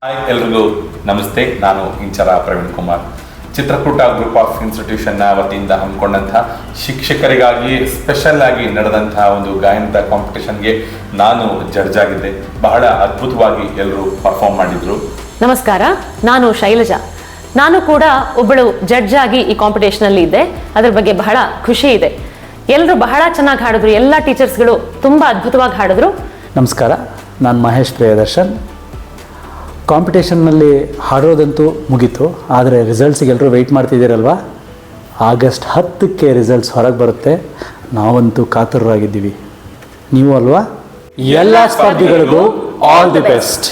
Hi ಎಲ್ರಿಗೂ ನಮಸ್ತೆ. ನಾನು ಇಂಚರ ಪ್ರವೀಣ್ ಕುಮಾರ್. ಚಿತ್ರಕೂಟ ಗ್ರೂಪ್ ಆಫ್ ಇನ್ಸ್ಟಿಟ್ಯೂಷನ್ನ ವತಿಯಿಂದ ಹಮ್ಮಿಕೊಂಡಂತಹ ಶಿಕ್ಷಕರಿಗಾಗಿ ಸ್ಪೆಷಲ್ ಆಗಿ ನಡೆದಂತಹ ಒಂದು ಗಾಯನದ ಕಾಂಪಿಟೇಷನ್ಗೆ ನಾನು ಜಡ್ಜ್ ಆಗಿದ್ದೆ. ಬಹಳ ಅದ್ಭುತವಾಗಿ ಎಲ್ಲರೂ ಪರ್ಫಾರ್ಮ್ ಮಾಡಿದ್ರು. ನಮಸ್ಕಾರ, ನಾನು ಶೈಲಜಾ. ನಾನು ಕೂಡ ಒಬ್ಬಳು ಜಡ್ಜ್ ಆಗಿ ಈ ಕಾಂಪಿಟೇಷನ್ ಅಲ್ಲಿ ಇದ್ದೆ. ಅದ್ರ ಬಗ್ಗೆ ಬಹಳ ಖುಷಿ ಇದೆ. ಎಲ್ಲರೂ ಬಹಳ ಚೆನ್ನಾಗಿ ಹಾಡಿದ್ರು. ಎಲ್ಲ ಟೀಚರ್ಸ್ಗಳು ತುಂಬಾ ಅದ್ಭುತವಾಗಿ ಹಾಡಿದ್ರು. ನಮಸ್ಕಾರ, ನಾನು ಮಹೇಶ್ ಪ್ರಿಯದರ್ಶನ್. ಕಾಂಪಿಟೇಷನ್ನಲ್ಲಿ ಹಾಡೋದಂತೂ ಮುಗೀತು, ಆದರೆ ರಿಸಲ್ಟ್ಸಿಗೆ ಎಲ್ಲರೂ ವೆಯ್ಟ್ ಮಾಡ್ತಿದ್ದೀರಲ್ವ. ಆಗಸ್ಟ್ 10ಕ್ಕೆ ರಿಸಲ್ಟ್ಸ್ ಹೊರಗೆ ಬರುತ್ತೆ. ನಾವಂತೂ ಕಾತುರರಾಗಿದ್ದೀವಿ. ನೀವು ಅಲ್ವಾ? ಎಲ್ಲ ಸ್ಪರ್ಧಿಗಳಿಗೂ ಆಲ್ ದಿ ಬೆಸ್ಟ್.